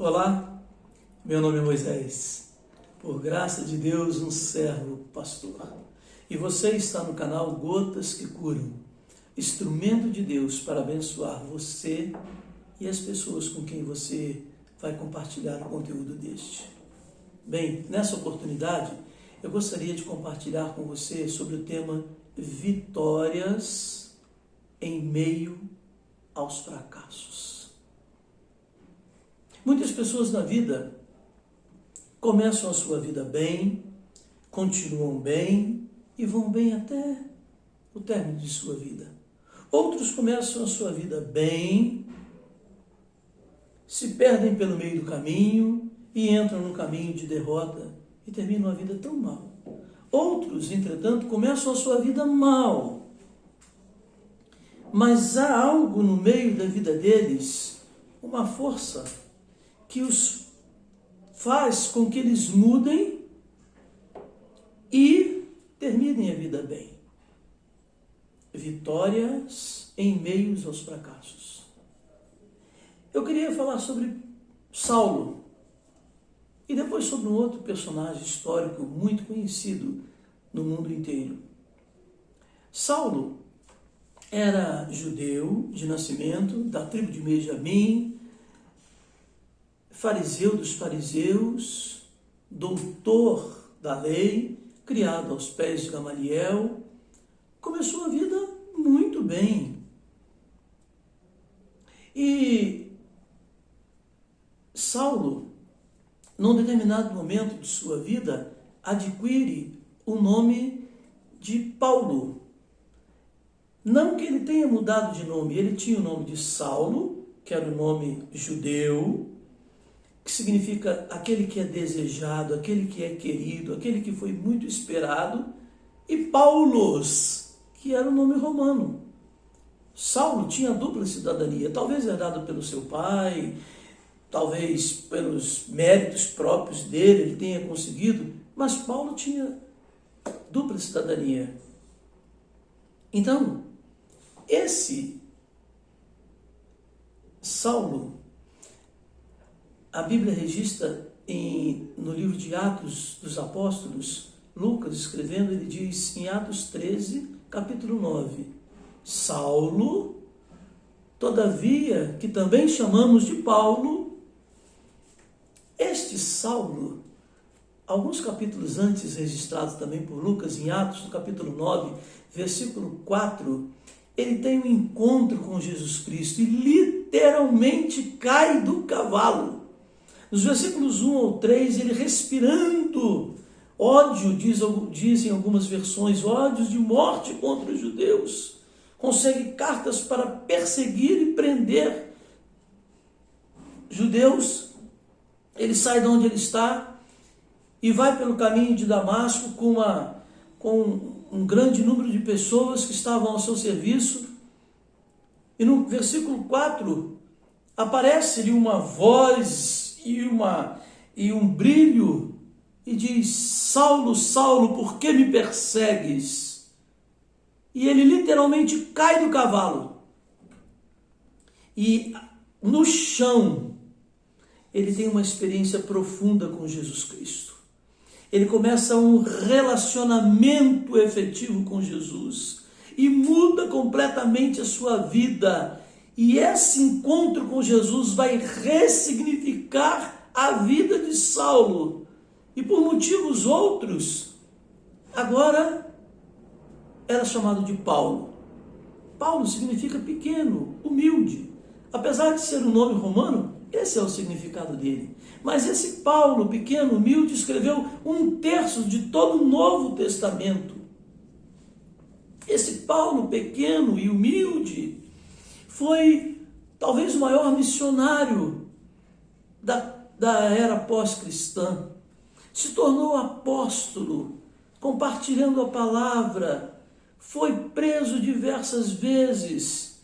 Olá, meu nome é Moisés, por graça de Deus, um servo pastor. E você está no canal Gotas que Curam, instrumento de Deus para abençoar você e as pessoas com quem você vai compartilhar o conteúdo deste. Bem, nessa oportunidade, eu gostaria de compartilhar com você sobre o tema vitórias em meio aos fracassos. Muitas pessoas na vida começam a sua vida bem, continuam bem e vão bem até o término de sua vida. Outros começam a sua vida bem, se perdem pelo meio do caminho e entram num caminho de derrota e terminam a vida tão mal. Outros, entretanto, começam a sua vida mal, mas há algo no meio da vida deles, uma força que os faz com que eles mudem e terminem a vida bem. Vitórias em meio aos fracassos. Eu queria falar sobre Saulo e depois sobre um outro personagem histórico muito conhecido no mundo inteiro. Saulo era judeu de nascimento, da tribo de Benjamim, fariseu dos fariseus, doutor da lei, criado aos pés de Gamaliel, começou a vida muito bem. E Saulo, num determinado momento de sua vida, adquire o nome de Paulo. Não que ele tenha mudado de nome, ele tinha o nome de Saulo, que era o nome judeu, que significa aquele que é desejado, aquele que é querido, aquele que foi muito esperado, e Paulos, que era o nome romano. Saulo tinha dupla cidadania, talvez herdado pelo seu pai, talvez pelos méritos próprios dele, ele tenha conseguido, mas Paulo tinha dupla cidadania. Então, esse Saulo, a Bíblia registra no livro de Atos dos Apóstolos, Lucas escrevendo, ele diz em Atos 13, capítulo 9, Saulo, todavia, que também chamamos de Paulo, este Saulo, alguns capítulos antes, registrados também por Lucas, em Atos, no capítulo 9, versículo 4, ele tem um encontro com Jesus Cristo e literalmente cai do cavalo. Nos versículos 1 ou 3, ele respirando ódio, dizem algumas versões, ódios de morte contra os judeus, consegue cartas para perseguir e prender judeus. Ele sai de onde ele está e vai pelo caminho de Damasco com um grande número de pessoas que estavam ao seu serviço. E no versículo 4, aparece-lhe uma voz e um brilho, e diz: Saulo, Saulo, por que me persegues? E ele literalmente cai do cavalo. E no chão, ele tem uma experiência profunda com Jesus Cristo. Ele começa um relacionamento efetivo com Jesus e muda completamente a sua vida. E esse encontro com Jesus vai ressignificar a vida de Saulo. E por motivos outros, agora era chamado de Paulo. Paulo significa pequeno, humilde. Apesar de ser um nome romano, esse é o significado dele. Mas esse Paulo, pequeno, humilde, escreveu 1/3 de todo o Novo Testamento. Esse Paulo, pequeno e humilde, foi talvez o maior missionário da era pós-cristã. Se tornou apóstolo, compartilhando a palavra, foi preso diversas vezes,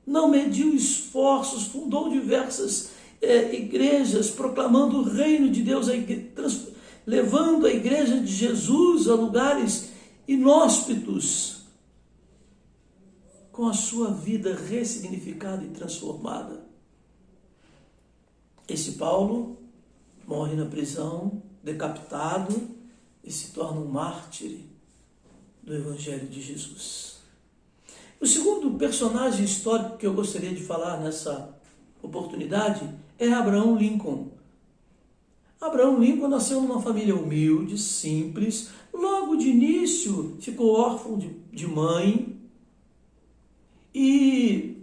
não mediu esforços, fundou diversas igrejas, proclamando o reino de Deus, levando a igreja de Jesus a lugares inóspitos, com a sua vida ressignificada e transformada. Esse Paulo morre na prisão, decapitado, e se torna um mártir do Evangelho de Jesus. O segundo personagem histórico que eu gostaria de falar nessa oportunidade é Abraham Lincoln. Abraham Lincoln nasceu numa família humilde, simples, logo de início ficou órfão de mãe e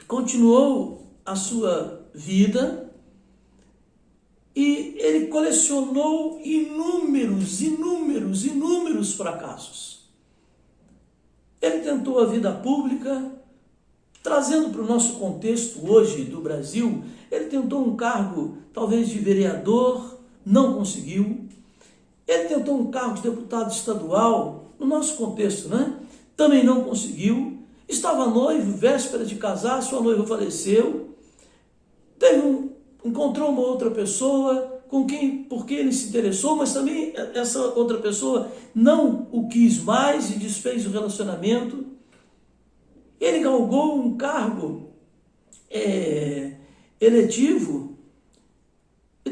continuou a sua vida, e ele colecionou inúmeros fracassos. Ele tentou a vida pública, trazendo para o nosso contexto hoje do Brasil, ele tentou um cargo talvez de vereador, não conseguiu. Ele tentou um cargo de deputado estadual, no nosso contexto, né? Também não conseguiu. Estava noivo, véspera de casar, sua noiva faleceu. Encontrou uma outra pessoa por quem ele se interessou, mas também essa outra pessoa não o quis mais e desfez o relacionamento. Ele galgou um cargo eletivo,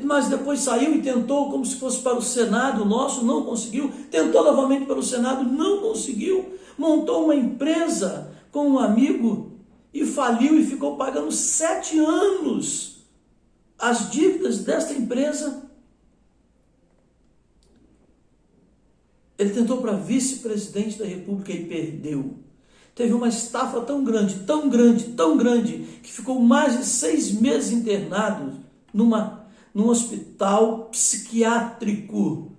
mas depois saiu e tentou como se fosse para o Senado nosso, não conseguiu. Tentou novamente para o Senado, não conseguiu. Montou uma empresa com um amigo e faliu e ficou pagando 7 anos as dívidas desta empresa. Ele tentou para vice-presidente da República e perdeu. Teve uma estafa tão grande, que ficou mais de 6 meses internado num hospital psiquiátrico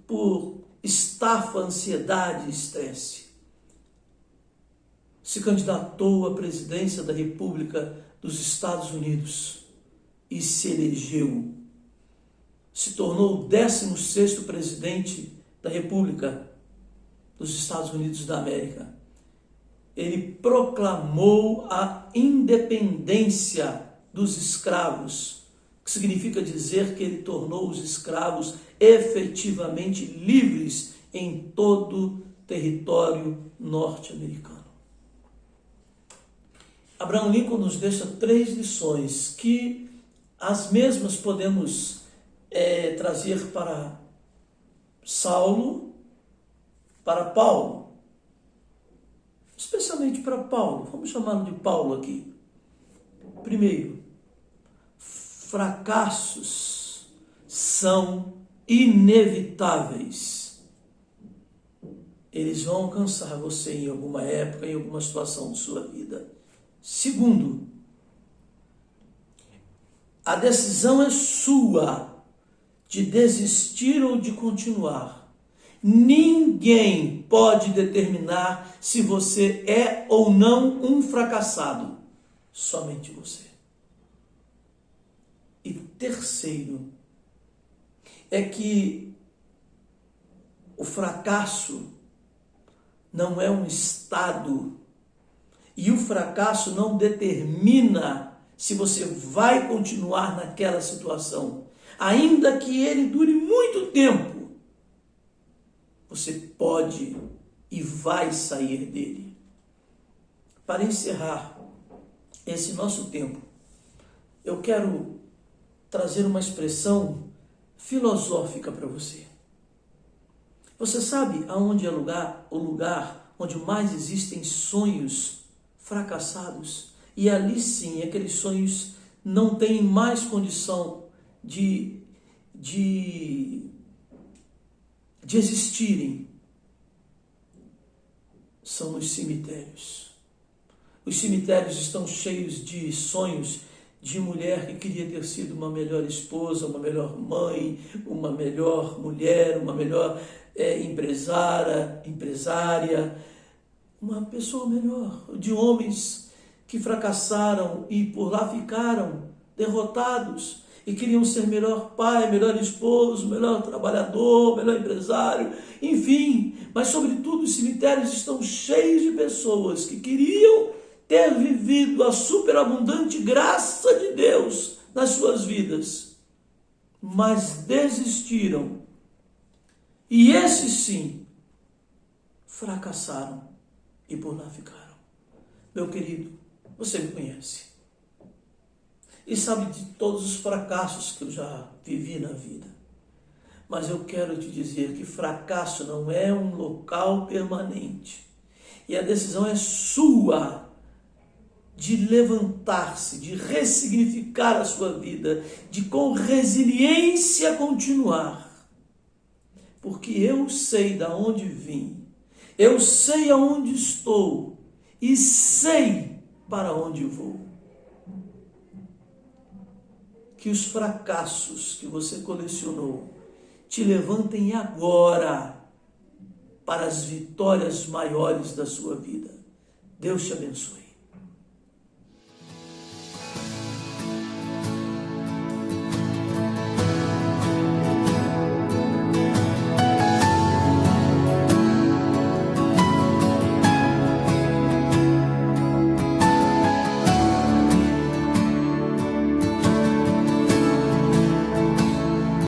por estafa, ansiedade e estresse. Se candidatou à presidência da República dos Estados Unidos e se elegeu. Se tornou o 16º presidente da República dos Estados Unidos da América. Ele proclamou a independência dos escravos, que significa dizer que ele tornou os escravos efetivamente livres em todo o território norte-americano. Abraham Lincoln nos deixa 3 lições que as mesmas podemos trazer para Saulo, para Paulo, especialmente para Paulo. Vamos chamá-lo de Paulo aqui. Primeiro, fracassos são inevitáveis. Eles vão alcançar você em alguma época, em alguma situação de sua vida. Segundo, a decisão é sua de desistir ou de continuar. Ninguém pode determinar se você é ou não um fracassado. Somente você. E terceiro, é que o fracasso não é um estado, e o fracasso não determina se você vai continuar naquela situação. Ainda que ele dure muito tempo, você pode e vai sair dele. Para encerrar esse nosso tempo, eu quero trazer uma expressão filosófica para você. Você sabe aonde é o lugar onde mais existem sonhos fracassados? E ali sim, aqueles sonhos não têm mais condição de existirem. São nos cemitérios. Os cemitérios estão cheios de sonhos de mulher que queria ter sido uma melhor esposa, uma melhor mãe, uma melhor mulher, uma melhor empresária, uma pessoa melhor, de homens que fracassaram e por lá ficaram derrotados e queriam ser melhor pai, melhor esposo, melhor trabalhador, melhor empresário, enfim. Mas, sobretudo, os cemitérios estão cheios de pessoas que queriam ter vivido a superabundante graça de Deus nas suas vidas, mas desistiram. E esses sim, fracassaram e por lá ficaram. Meu querido, você me conhece. e sabe de todos os fracassos que eu já vivi na vida. Mas eu quero te dizer que fracasso não é um local permanente. E a decisão é sua de levantar-se, de ressignificar a sua vida, de com resiliência continuar. Porque eu sei de onde vim, eu sei aonde estou e sei para onde vou. Que os fracassos que você colecionou te levantem agora para as vitórias maiores da sua vida. Deus te abençoe.